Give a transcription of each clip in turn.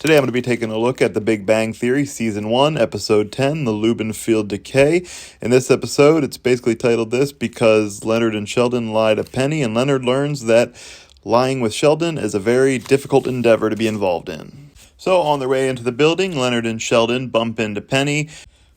Today I'm going to be taking a look at The Big Bang Theory, Season 1, Episode 10, The Loobenfeld Decay. In this episode, it's basically titled this because Leonard and Sheldon lie to Penny, and Leonard learns that lying with Sheldon is a very difficult endeavor to be involved in. So on their way into the building, Leonard and Sheldon bump into Penny,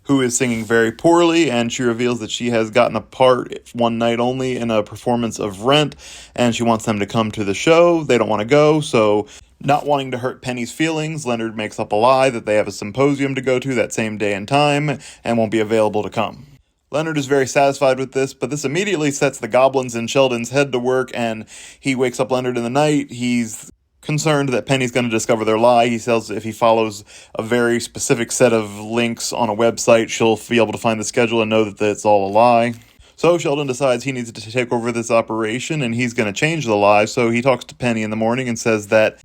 who is singing very poorly, and she reveals that she has gotten a part one night only in a performance of Rent, and she wants them to come to the show. They don't want to go, so not wanting to hurt Penny's feelings, Leonard makes up a lie that they have a symposium to go to that same day and time, and won't be available to come. Leonard is very satisfied with this, but this immediately sets the goblins in Sheldon's head to work, and he wakes up Leonard in the night. He's concerned that Penny's going to discover their lie. He says if he follows a very specific set of links on a website, she'll be able to find the schedule and know that it's all a lie. So Sheldon decides he needs to take over this operation, and he's going to change the lie. So he talks to Penny in the morning and says that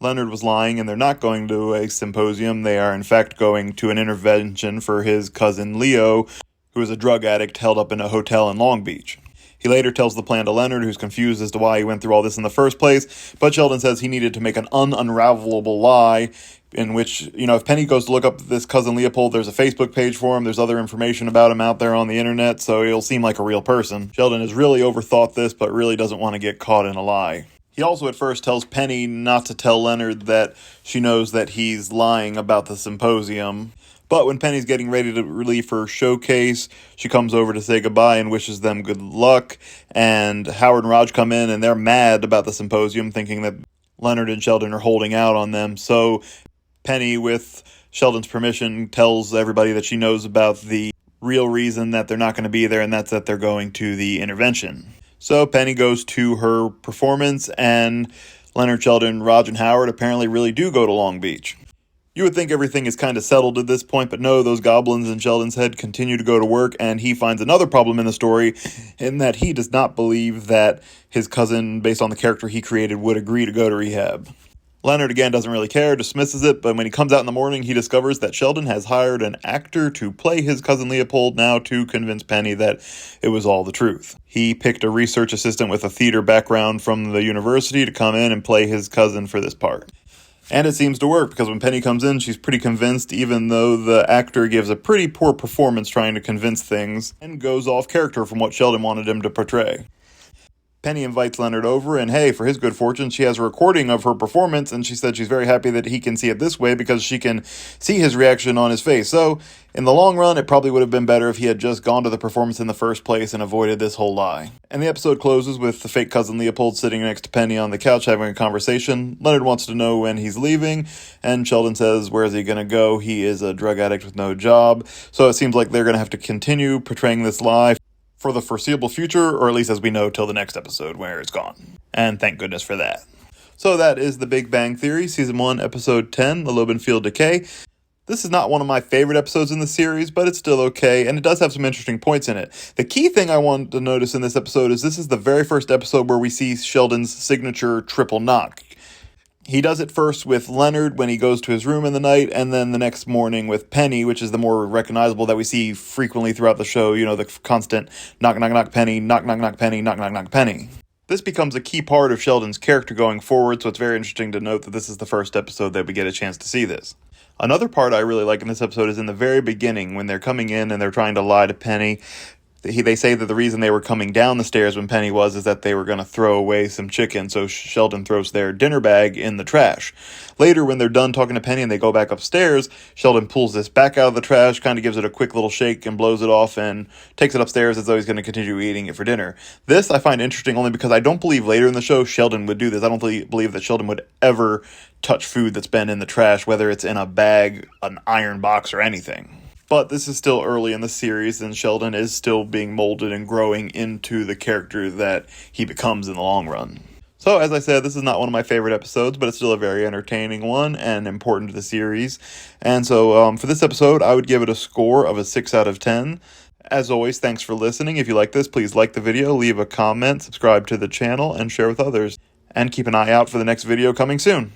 Leonard was lying and they're not going to a symposium. They are in fact going to an intervention for his cousin Leo, who is a drug addict held up in a hotel in Long Beach. He later tells the plan to Leonard, who's confused as to why he went through all this in the first place, but Sheldon says he needed to make an unravelable lie in which, if Penny goes to look up this cousin Leopold, there's a Facebook page for him, there's other information about him out there on the internet, so he'll seem like a real person. Sheldon has really overthought this, but really doesn't want to get caught in a lie. He also at first tells Penny not to tell Leonard that she knows that he's lying about the symposium. But when Penny's getting ready to leave her showcase, she comes over to say goodbye and wishes them good luck. And Howard and Raj come in and they're mad about the symposium, thinking that Leonard and Sheldon are holding out on them. So Penny, with Sheldon's permission, tells everybody that she knows about the real reason that they're not going to be there, and that's that they're going to the intervention. So Penny goes to her performance, and Leonard, Sheldon, Raj, and Howard apparently really do go to Long Beach. You would think everything is kind of settled at this point, but no, those goblins in Sheldon's head continue to go to work, and he finds another problem in the story in that he does not believe that his cousin, based on the character he created, would agree to go to rehab. Leonard, again, doesn't really care, dismisses it, but when he comes out in the morning, he discovers that Sheldon has hired an actor to play his cousin Leopold now to convince Penny that it was all the truth. He picked a research assistant with a theater background from the university to come in and play his cousin for this part. And it seems to work, because when Penny comes in, she's pretty convinced, even though the actor gives a pretty poor performance trying to convince things, and goes off character from what Sheldon wanted him to portray. Penny invites Leonard over, and hey, for his good fortune, she has a recording of her performance, and she said she's very happy that he can see it this way because she can see his reaction on his face. So, in the long run, it probably would have been better if he had just gone to the performance in the first place and avoided this whole lie. And the episode closes with the fake cousin Leopold sitting next to Penny on the couch having a conversation. Leonard wants to know when he's leaving, and Sheldon says, where is he going to go? He is a drug addict with no job. So it seems like they're going to have to continue portraying this lie for the foreseeable future, or at least as we know till the next episode where it's gone. And thank goodness for that. So that is The Big Bang Theory, Season 1, Episode 10, The Loobenfeld Decay. This is not one of my favorite episodes in the series, but it's still okay, and it does have some interesting points in it. The key thing I wanted to notice in this episode is this is the very first episode where we see Sheldon's signature triple knock. He does it first with Leonard when he goes to his room in the night, and then the next morning with Penny, which is the more recognizable that we see frequently throughout the show, the constant knock, knock, knock, Penny, knock, knock, knock, Penny, knock, knock, knock, Penny. This becomes a key part of Sheldon's character going forward, so it's very interesting to note that this is the first episode that we get a chance to see this. Another part I really like in this episode is in the very beginning when they're coming in and they're trying to lie to Penny. They say that the reason they were coming down the stairs when Penny is that they were going to throw away some chicken, so Sheldon throws their dinner bag in the trash. Later, when they're done talking to Penny and they go back upstairs, Sheldon pulls this back out of the trash, kind of gives it a quick little shake and blows it off and takes it upstairs as though he's going to continue eating it for dinner. This I find interesting only because I don't believe later in the show Sheldon would do this. I don't believe that Sheldon would ever touch food that's been in the trash, whether it's in a bag, an iron box, or anything. But this is still early in the series, and Sheldon is still being molded and growing into the character that he becomes in the long run. So, as I said, this is not one of my favorite episodes, but it's still a very entertaining one and important to the series. And so, for this episode, I would give it a score of a 6 out of 10. As always, thanks for listening. If you like this, please like the video, leave a comment, subscribe to the channel, and share with others. And keep an eye out for the next video coming soon.